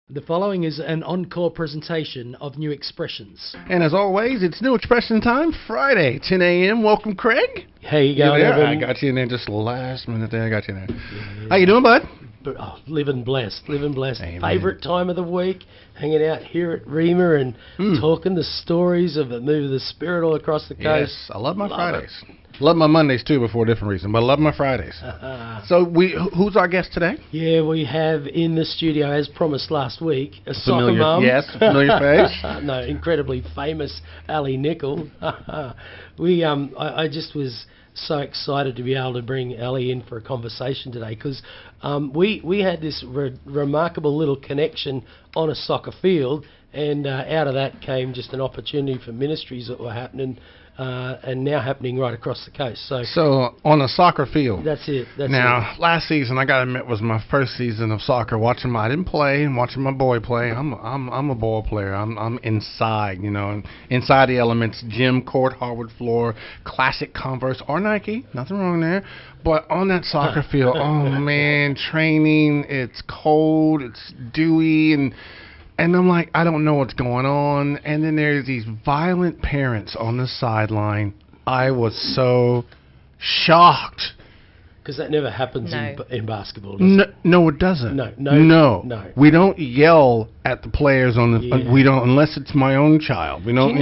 The following is an encore presentation of new expressions. And as always, it's New Expression Time, Friday, 10 a.m. Welcome, Craig. How you going, there? Evan? I got you in there just last minute there. I got you in there. Yeah. How you doing, bud? Living blessed. Amen. Favourite time of the week, hanging out here at Rima and talking the stories of the move of the Spirit all across the coast. Yes, I love my Fridays. Love my Mondays, too, for a different reason, but I love my Fridays. So who's our guest today? Yeah, we have in the studio, as promised last week, a soccer mum. Yes, familiar face. No, incredibly famous Ali Nicol. I just was so excited to be able to bring Ali in for a conversation today because we had this remarkable little connection on a soccer field, and out of that came just an opportunity for ministries that were happening and now happening right across the coast. So on a soccer field. That's it. Last season, I got to admit, was my first season of soccer. I didn't play, and watching my boy play. I'm a ball player. I'm inside, inside the elements, gym, court, hardwood floor, classic Converse or Nike. Nothing wrong there. But on that soccer field, oh man, training. It's cold. It's dewy And I'm like, I don't know what's going on. And then there's these violent parents on the sideline. I was so shocked. Because that never happens in basketball, does it? No, it doesn't. No. We don't yell at the players we don't, unless it's my own child. We don't,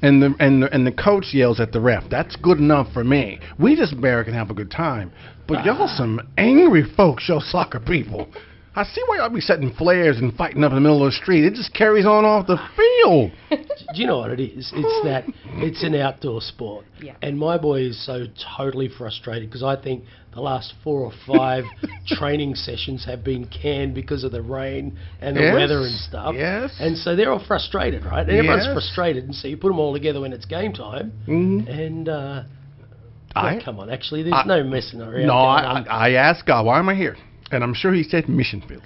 And the coach yells at the ref. That's good enough for me. We just barely can have a good time. But y'all some angry folks, y'all soccer people. I see why y'all be setting flares and fighting up in the middle of the street. It just carries on off the field. Do you know what it is? It's that it's an outdoor sport. Yeah. And my boy is so totally frustrated because I think the last 4 or 5 training sessions have been canned because of the rain and the weather and stuff. Yes. And so they're all frustrated, right? And everyone's frustrated. And so you put them all together when it's game time. And come on, actually, there's no messing around. No, I asked God, why am I here? And I'm sure he said mission field.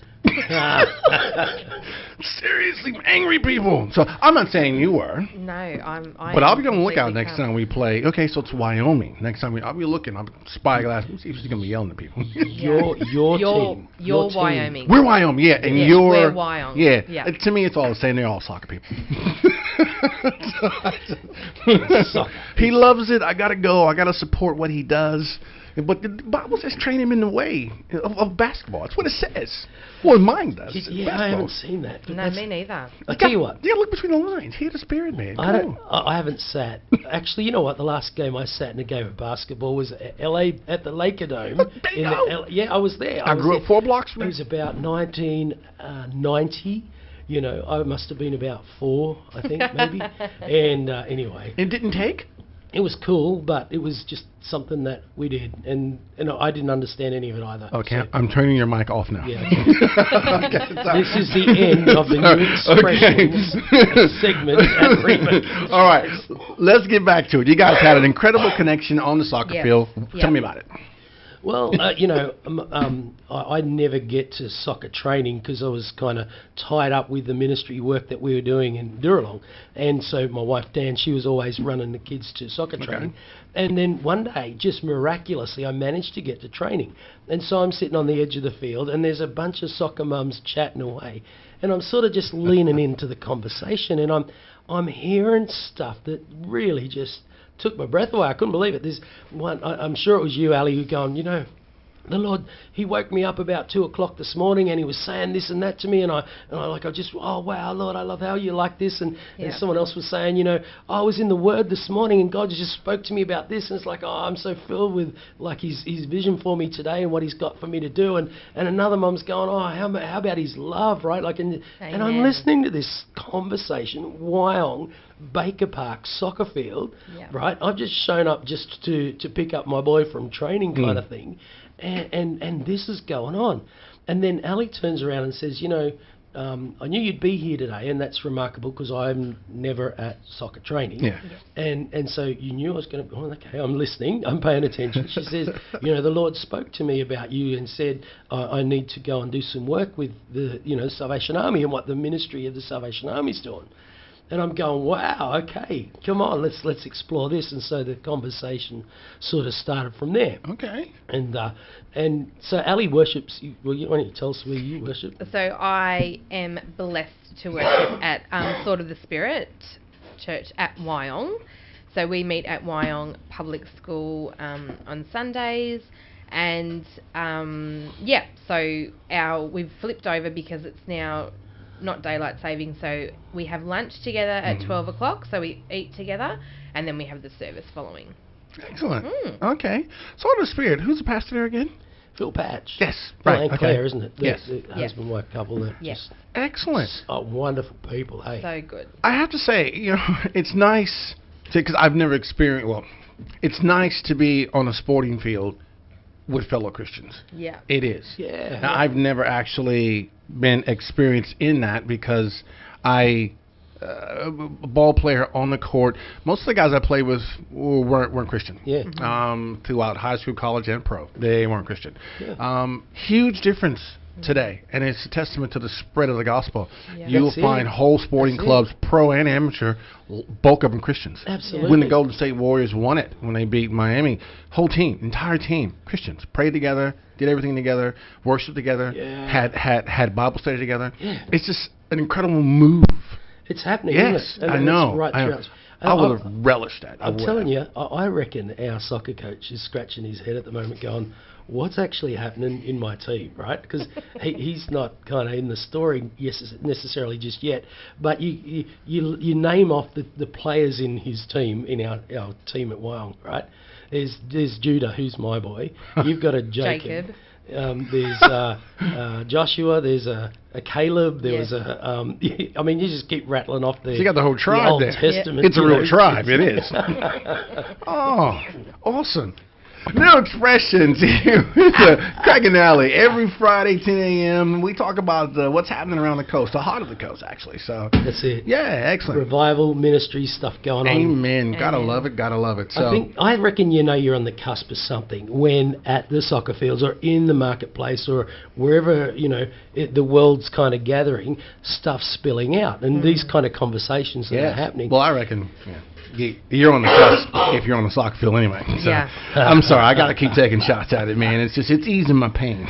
Seriously, angry people. So I'm not saying you were. No, but I'll be on the lookout next time we play. Okay, so it's Wyoming. Next time I'll be looking. I'll spyglass. Let's see if she's gonna be yelling at people. Your team. You're Wyoming. We're Wyoming, yeah, and we're Wyoming. Yeah. To me, it's all the same. They're all soccer people. He loves it. I gotta go. I gotta support what he does. But the Bible says train him in the way of basketball. That's what it says. Well, mine does. Yeah, I haven't seen that. No, me neither. I'll tell you what. Yeah, look between the lines. Hear the Spirit, man. I haven't sat. Actually, you know what? The last game I sat in a game of basketball was at at the Laker Dome. I was there. I grew up 4 blocks from it. It was about 1990. I must have been about 4, I think, maybe. And anyway. It didn't take? It was cool, but it was just something that we did, and I didn't understand any of it either. Okay, so I'm turning your mic off now. Yeah. This is the end of the New Expressions segment at Rima. All right, let's get back to it. You guys had an incredible connection on the soccer field. Tell me about it. Well, I never get to soccer training because I was kind of tied up with the ministry work that we were doing in Duralong. And so my wife, Dan, she was always running the kids to soccer training. And then one day, just miraculously, I managed to get to training. And so I'm sitting on the edge of the field, and there's a bunch of soccer mums chatting away. And I'm sort of just leaning into the conversation, and I'm hearing stuff that really just took my breath away. I couldn't believe it. There's one, I'm sure it was you, Ali, who going, the Lord, he woke me up about 2 o'clock this morning and he was saying this and that to me, and I just, oh wow, Lord, I love how you like this, and someone else was saying, I was in the Word this morning and God just spoke to me about this, and it's like, I'm so filled with like his vision for me today and what he's got for me to do, and another mum's going, how about his love, right? Like, and I'm listening to this conversation, Wyong, Baker Park soccer field, right? I've just shown up just to pick up my boy from training kind of thing, and this is going on. And then Ali turns around and says, I knew you'd be here today, and that's remarkable because I'm never at soccer training. And so you knew I was going to, okay, I'm listening, I'm paying attention. She says, the Lord spoke to me about you and said, I need to go and do some work with the, Salvation Army and what the ministry of the Salvation Army is doing. And I'm going, wow, okay, come on, let's explore this. And so the conversation sort of started from there. Okay. And so Ali worships. Why don't you tell us where you worship? So I am blessed to worship at Sword of the Spirit Church at Wyong. So we meet at Wyong Public School on Sundays. And so we've flipped over because it's now not daylight saving, so we have lunch together at 12 o'clock, so we eat together, and then we have the service following. Excellent. Okay. Sword of the Spirit, who's the pastor there again? Phil Patch. Yes, Phil right. and Claire, isn't it? Yes. The husband-wife couple that Yes. just Excellent. wonderful people, hey. So good. I have to say, it's nice because I've never experienced. Well, it's nice to be on a sporting field with fellow Christians. Yeah. It is. Yeah. Now, I've never actually been experienced in that because a ball player on the court. Most of the guys I played with weren't Christian. Yeah. Throughout high school, college, and pro, they weren't Christian. Yeah. Huge difference today, and it's a testament to the spread of the gospel. Yeah. You'll That's it. find whole sporting That's clubs, pro and amateur, bulk of them Christians. Absolutely. When the Golden State Warriors won it, when they beat Miami, whole team, entire team, Christians, prayed together, did everything together, worshiped together, Yeah. had Bible study together. Yeah. It's just an incredible move. It's happening, Yes, isn't it? I And know. it's right throughout. I would have relished that. I'm telling you, I reckon our soccer coach is scratching his head at the moment going, what's actually happening in my team, right? Because he's not kind of in the story necessarily just yet, but you name off the players in his team, in our team at Wyong, right? There's Judah, who's my boy. You've got a Jacob. There's Joshua. There's a Caleb. There was I mean, you just keep rattling off the. So you got the whole tribe Old there. Testament. It's a real tribe. It is. Oh, awesome. New expressions here with Craig and Alley every Friday 10 a.m. We talk about what's happening around the coast, the heart of the coast, actually. So That's it. yeah, excellent. Revival ministry stuff going on. Amen. Gotta love it. Gotta love it. So I reckon you're on the cusp of something when at the soccer fields or in the marketplace or wherever the world's kind of gathering, stuff's spilling out, and these kind of conversations that are happening. Well, I reckon. Yeah. You're on the cusp if you're on the soccer field anyway. So Yeah. I'm sorry, I got to keep taking shots at it, man. It's easing my pain.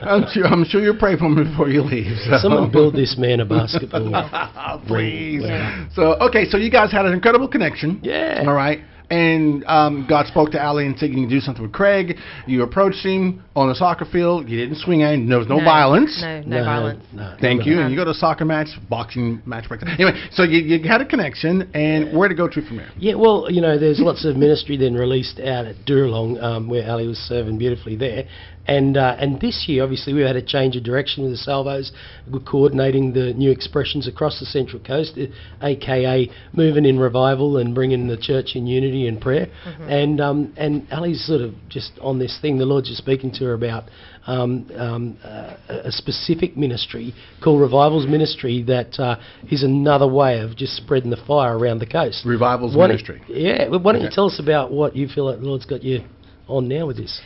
I'm sure you'll pray for me before you leave. So. Someone build this man a basketball. Please. Yeah. So so you guys had an incredible connection. Yeah. All right. And God spoke to Allie and said you can do something with Craig. You approached him on the soccer field. You didn't swing at him. There was no violence. No violence. No, Thank you. No. And you go to a soccer match, boxing match. Anyway, so you had a connection, and where to go to from there? Yeah, well, there's lots of ministry then released out at Durlong, where Ali was serving beautifully there. And this year, obviously, we had a change of direction with the Salvos. We're coordinating the new expressions across the Central Coast, a.k.a. moving in revival and bringing the church in unity and prayer. Mm-hmm. And Ali's sort of just on this thing. The Lord's just speaking to her about a specific ministry called Revival's Ministry that is another way of just spreading the fire around the coast. Revival's Ministry. Yeah. Well, why don't you tell us about what you feel like the Lord's got you on now with this?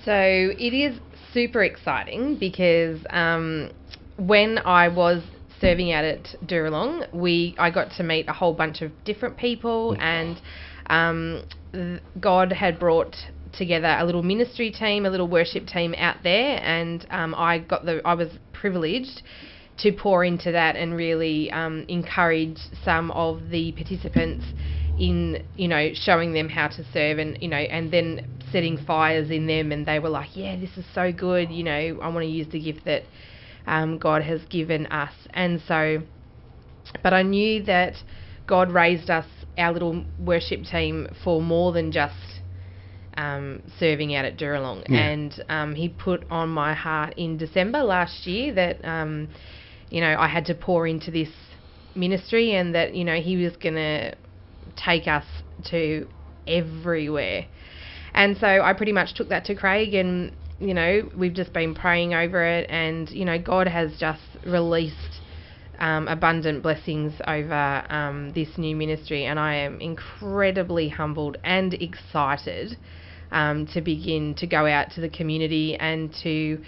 So it is super exciting because when I was serving out at Durlong, I got to meet a whole bunch of different people, and God had brought together a little ministry team, a little worship team out there, and I was privileged to pour into that and really encourage some of the participants in showing them how to serve, and and then setting fires in them, and they were like, yeah, this is so good, I want to use the gift that God has given us. And so, but I knew that God raised us, our little worship team, for more than just serving out at Durlong. And he put on my heart in December last year that I had to pour into this ministry, and that he was going to take us to everywhere. And so I pretty much took that to Craig, and we've just been praying over it, and God has just released abundant blessings over this new ministry, and I am incredibly humbled and excited to begin to go out to the community and to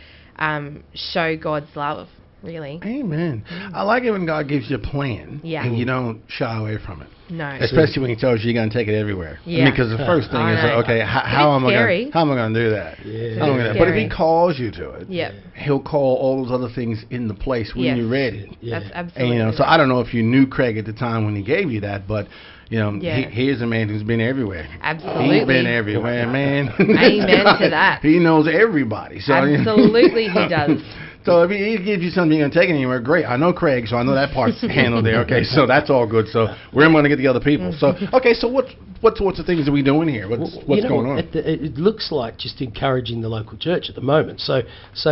show God's love really. Amen. I like it when God gives you a plan. Yeah. And you don't shy away from it. No. Especially when He tells you you're going to take it everywhere. Yeah. Because the first thing I is, know. okay, how am I scary. going to do that? Yeah. How am I gonna, but if He calls you to it, Yep. He'll call all those other things into place when Yes. you're ready. Yeah. That's And, absolutely so right. I don't know if you knew Craig at the time when He gave you that, but Yeah. here's a man who's been everywhere. Absolutely. He's been everywhere, man. Amen to that. He knows everybody. So, Absolutely he does. So if he gives you something you're going to take it anywhere, great. I know Craig, so I know that part's handled there. Okay, so that's all good. So we're going to get the other people. So, okay, so what sorts of things are we doing here? What's going on? It looks like just encouraging the local church at the moment. So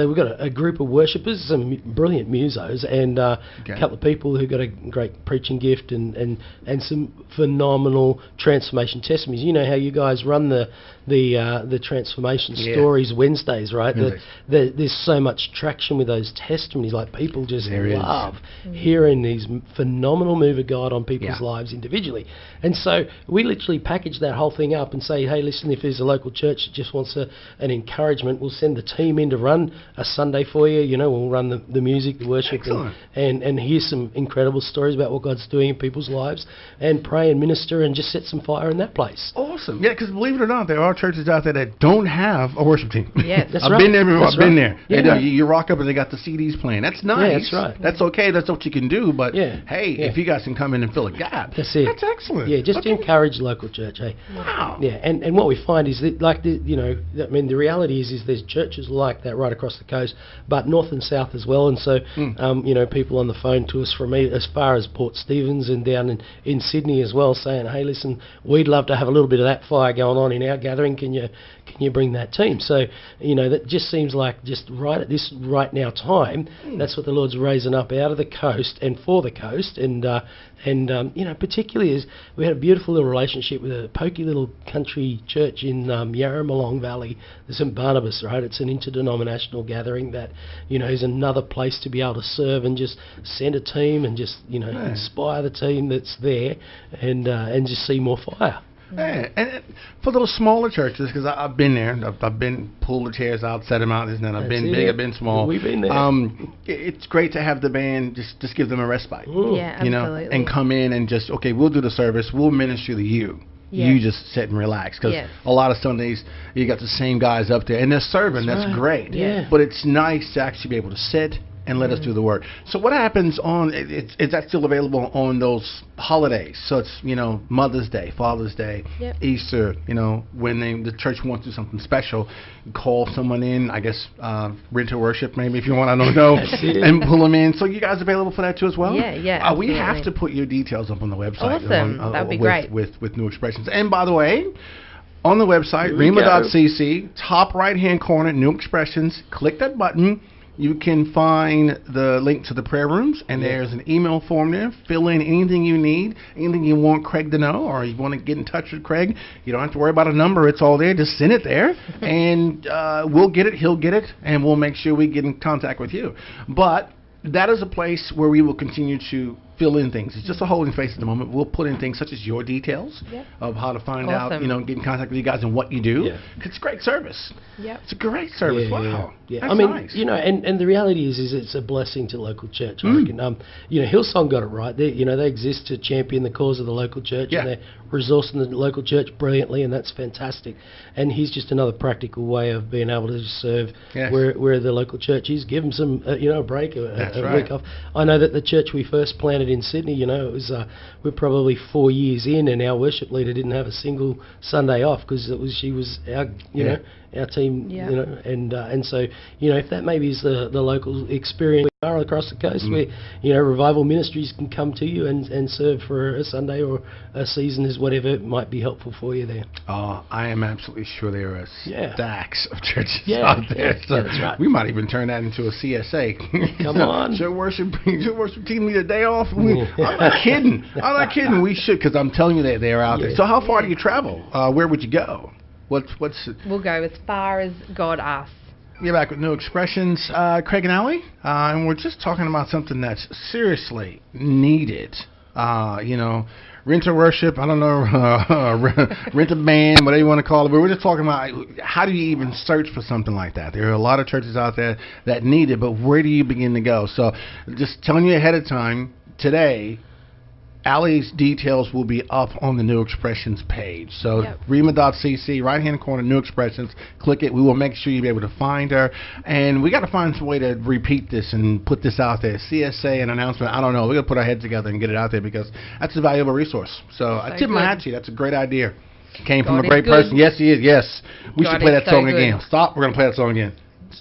we've got a group of worshippers, some brilliant musos, and a couple of people who've got a great preaching gift and some phenomenal transformation testimonies. You know how you guys run the transformation stories Wednesdays, right? There's so much traction with those testimonies. Like people just love hearing these phenomenal move of God on people's lives individually. And so we literally package that whole thing up and say, hey, listen, if there's a local church that just wants an encouragement, we'll send the team in to run a Sunday for you. You know, we'll run the music, the worship, and hear some incredible stories about what God's doing in people's lives, and pray and minister and just set some fire in that place. Awesome. Yeah, because believe it or not, there are churches out there that don't have a worship team. Yes, that's I've right. been there before. I've been there. Yeah. You rock up and they got the CDs playing. That's nice. Yeah, that's right. That's okay. That's what you can do. But hey, Yeah. if you guys can come in and fill a gap, That's it. That's excellent. Yeah, just to encourage the local church, hey. Wow. Yeah, and what we find is that, like, the reality is there's churches like that right across the coast, but north and south as well. And so, people on the phone to us from as far as Port Stephens and down in Sydney as well, saying, hey, listen, we'd love to have a little bit of that fire going on in our gathering. Can you bring that team? So, that just seems like just right at this right now time, that's what the Lord's raising up out of the coast and for the coast. And particularly is we had a beautiful little relationship with a pokey little country church in Yarramalong Valley, the St. Barnabas, right? It's an interdenominational gathering that, is another place to be able to serve and just send a team and just, inspire the team that's there and just see more fire. Yeah, and for those smaller churches, because I've been there, I've been pulled the chairs out, set them out, and I've been big, I've been small. We've been there. It's great to have the band just give them a respite. Yeah, absolutely. And come in and just, okay, we'll do the service, we'll minister to you. Yes. You just sit and relax, because a lot of Sundays you got the same guys up there and they're serving. That's great. Yeah. But it's nice to actually be able to sit and let us do the work. So what happens is that still available on those holidays? So it's, Mother's Day, Father's Day, Easter, when the church wants to do something special, call someone in, I guess, rent a worship maybe if you want, I don't know, and pull them in. So you guys available for that too as well? Yeah, we have to put your details up on the website. Awesome. That'd be great. With New Expressions. And by the way, on the website, rema.cc, top right-hand corner, New Expressions, click that button. You can find the link to the prayer rooms, and there's an email form there. Fill in anything you need, anything you want Craig to know, or you want to get in touch with Craig. You don't have to worry about a number. It's all there. Just send it there, and we'll get it, he'll get it, and we'll make sure we get in contact with you. But that is a place where we will continue to fill in things. It's just a holding space at the moment. We'll put in things such as your details of how to find out, get in contact with you guys and what you do. It's great service. It's a great service. Wow. Yeah. That's nice. And the reality is it's a blessing to the local church. I reckon. Hillsong got it right. They exist to champion the cause of the local church, and they're resourcing the local church brilliantly, and that's fantastic. And here's just another practical way of being able to serve where the local church is. Give them some, a break, a week off. I know that the church we first planted in Sydney, it was we're probably 4 years in, and our worship leader didn't have a single Sunday off because she was our our team, and so if that maybe is the local experience we are across the coast, where revival ministries can come to you and serve for a Sunday or a season, is whatever might be helpful for you there. I am absolutely sure there are stacks of churches out there. So that's right. we might even turn that into a CSA. Come on, should worship team need a day off. I'm not kidding. I'm not kidding. We should, because I'm telling you that they're out there. So how far do you travel? Where would you go? We'll go as far as God asks. We're back with New Expressions, Craig and Allie, and we're just talking about something that's seriously needed Rent a worship, I don't know, rent a band, whatever you want to call it. But we're just talking about how do you even search for something like that? There are a lot of churches out there that need it, but where do you begin to go? So just telling you ahead of time, today, Allie's details will be up on the New Expressions page. So rema.cc, right-hand corner, New Expressions. Click it. We will make sure you'll be able to find her. And we got to find some way to repeat this and put this out there. CSA, an announcement. I don't know. We're going to put our heads together and get it out there because that's a valuable resource. So I tip my hat to you. That's a great idea. Came from a great person. Yes, he is. Yes. We should play that song again. Stop. We're going to play that song again.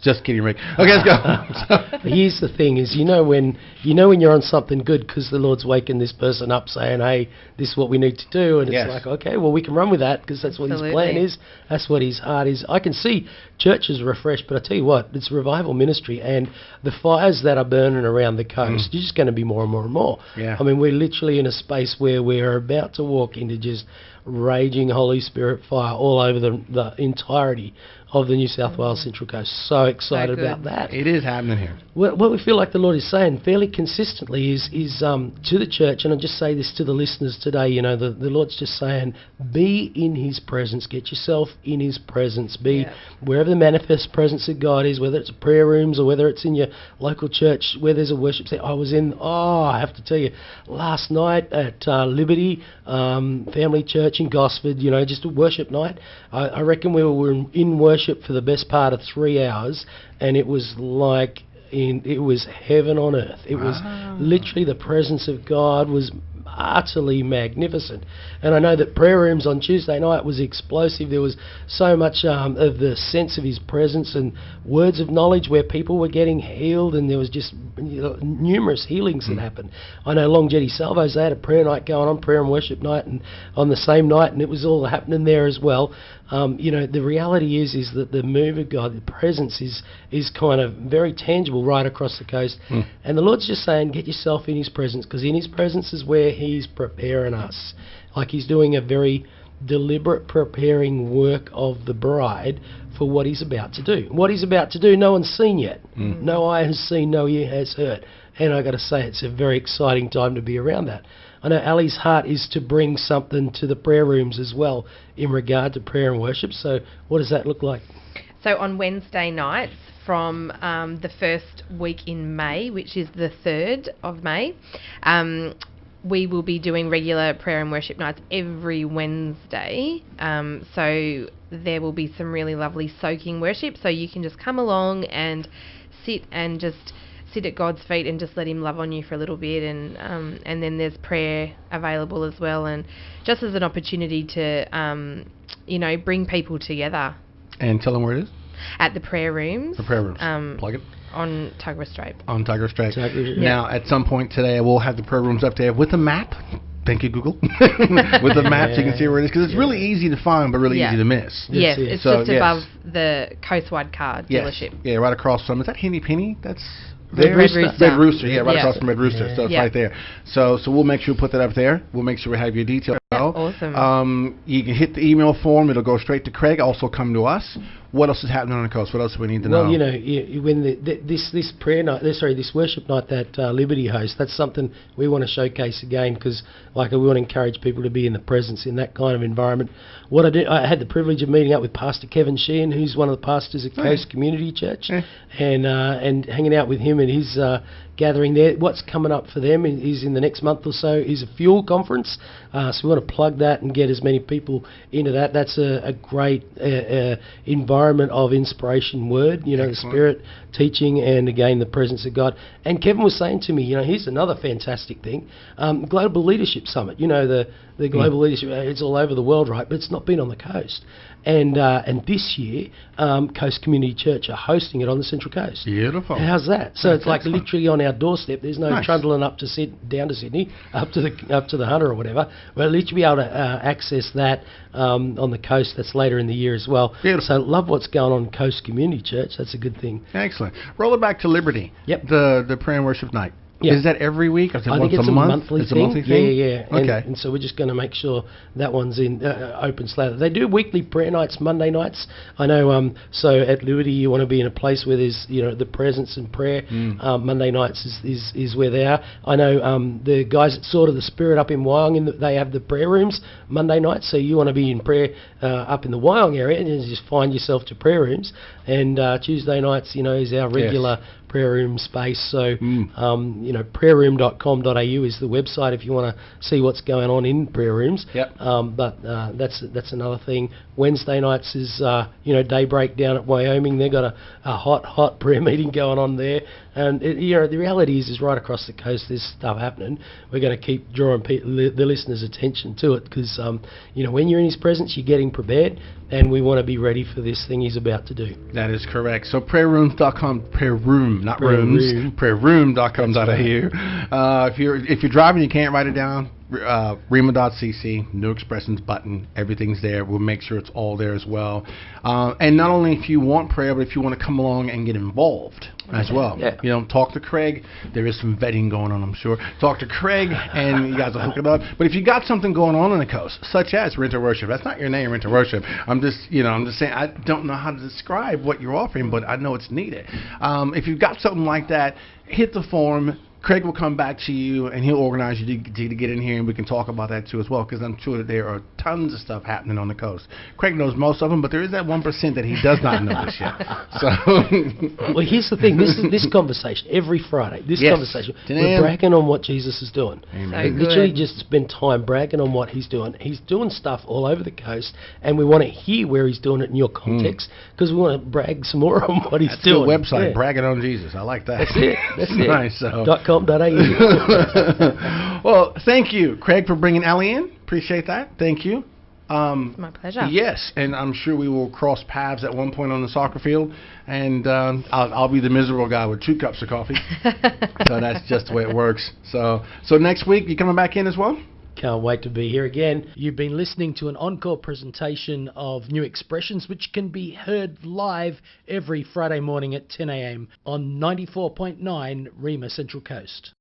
Just kidding, Rick. Okay, let's go. Here's the thing: is when you're on something good because the Lord's waking this person up, saying, "Hey, this is what we need to do," and it's like, okay, well, we can run with that because that's what his plan is. That's what his heart is. I can see churches refreshed, but I tell you what, it's revival ministry, and the fires that are burning around the coast, you're just going to be more and more and more. Yeah. I mean, we're literally in a space where we're about to walk into just raging Holy Spirit fire all over the entirety of the New South Wales Central Coast. So excited about that. It is happening here. What we feel like the Lord is saying fairly consistently is to the church, and I just say this to the listeners today, the Lord's just saying, be in His presence, get yourself in His presence, be wherever the manifest presence of God is, whether it's prayer rooms or whether it's in your local church where there's a worship set. I have to tell you, last night at Liberty Family Church in Gosford, just a worship night. I reckon we were in worship for the best part of 3 hours, and it was like it was heaven on earth. It was literally the presence of God was utterly magnificent. And I know that prayer rooms on Tuesday night was explosive. There was so much of the sense of His presence and words of knowledge where people were getting healed, and there was just numerous healings that happened. I know Long Jetty Salvos, they had a prayer night going on, prayer and worship night, and on the same night, and it was all happening there as well. The reality is that the move of God, the presence is kind of very tangible right across the coast. And the Lord's just saying, get yourself in His presence, because in His presence is where He's preparing us. Like He's doing a very deliberate preparing work of the bride for what He's about to do. What He's about to do, no one's seen yet. No eye has seen, no ear has heard. And I got to say, it's a very exciting time to be around that. I know Ali's heart is to bring something to the prayer rooms as well in regard to prayer and worship. So what does that look like? So on Wednesday nights from the first week in May, which is the 3rd of May, we will be doing regular prayer and worship nights every Wednesday. So there will be some really lovely soaking worship. So you can just come along and sit at God's feet and just let Him love on you for a little bit, and then there's prayer available as well, and just as an opportunity to bring people together. And tell them where it is. At the prayer rooms. The prayer rooms. Plug it. On Tuggerah Strait. On Tuggerah Strait. Now, at some point today, we'll have the prayer rooms up there with a map. Thank you, Google. With the map, so you can see where it is, because it's really easy to find, but really easy to miss. Yes, it's just above the Coastwide Car dealership. Yeah, right across from. Is that Henny Penny? That's Red Rooster. Red Rooster, right across from Red Rooster. So it's right there. So we'll make sure we put that up there. We'll make sure we have your details. Awesome. You can hit the email form. It'll go straight to Craig. Also come to us. What else is happening on the coast? What else do we need to know? Well, when this prayer night, this worship night that Liberty hosts, that's something we want to showcase again, because we want to encourage people to be in the presence in that kind of environment. What I had the privilege of meeting up with Pastor Kevin Sheehan, who's one of the pastors at Coast Community Church, and hanging out with him and his gathering there. What's coming up for them is in the next month or so is a fuel conference. So we want to plug that and get as many people into that. That's a great environment of inspiration word, the Spirit teaching, and again the presence of God. And Kevin was saying to me, here's another fantastic thing, Global Leadership Summit. The global leadership, it's all over the world, right? But it's not been on the coast. And this year, Coast Community Church are hosting it on the Central Coast. Beautiful. How's that? So it's like literally on our doorstep. There's no trundling up to down to Sydney, up to the Hunter or whatever. We'll literally be able to access that on the coast. That's later in the year as well. Beautiful. So love what's going on in Coast Community Church. That's a good thing. Excellent. Roll it back to Liberty. Yep. The prayer and worship night. Yeah. Is that every week? Or is it I once think it's a month? monthly It's thing. a monthly thing? Yeah. Okay. And so we're just going to make sure that one's in open slather. They do weekly prayer nights, Monday nights. I know. So at Liberty, you want to be in a place where there's the presence and prayer. Monday nights is where they are. I know the guys at Sword of the Spirit up in Wyong, they have the prayer rooms Monday nights. So you want to be in prayer up in the Wyong area, and you just find yourself to prayer rooms. And Tuesday nights, is our regular prayer room space. So, prayerroom.com.au is the website if you want to see what's going on in prayer rooms. Yep. But that's another thing. Wednesday nights is, Daybreak down at Wyoming. They've got a hot prayer meeting going on there. And, the reality is right across the coast there's stuff happening. We're going to keep drawing the listeners' attention to it because, when you're in his presence, you're getting prepared, and we want to be ready for this thing he's about to do. That is correct. So prayerrooms.com, prayer room, not Prayer rooms, room. prayerroom.com.au. If you're driving, you can't write it down. Rema.cc, New Expressions button, everything's there. We'll make sure it's all there as well. And not only if you want prayer, but if you want to come along and get involved as well. Yeah. Talk to Craig. There is some vetting going on, I'm sure. Talk to Craig, and you guys will hook it up. But if you got something going on the coast, such as Rent a Worship, that's not your name, Rent a Worship. I'm just saying, I don't know how to describe what you're offering, but I know it's needed. If you've got something like that, hit the form. Craig will come back to you, and he'll organize you to get in here, and we can talk about that too as well, because I'm sure that there are tons of stuff happening on the coast. Craig knows most of them, but there is that 1% that he does not know this yet. So, well, here's the thing. This conversation every Friday. Conversation, we're bragging on what Jesus is doing. Amen. So Literally, good. just spend time bragging on what he's doing. He's doing stuff all over the coast, and we want to hear where he's doing it in your context, because we want to brag some more on what he's that's doing. the website, Yeah. Bragging on Jesus. I like that. That's it. That's it. Nice. So. .com.au. Well, thank you, Craig, for bringing Ellie in. Appreciate that. Thank you. It's my pleasure. Yes, and I'm sure we will cross paths at one point on the soccer field, and I'll be the miserable guy with 2 cups of coffee. So that's just the way it works. So next week, you coming back in as well? Can't wait to be here again. You've been listening to an encore presentation of New Expressions, which can be heard live every Friday morning at 10 a.m. on 94.9 Rema Central Coast.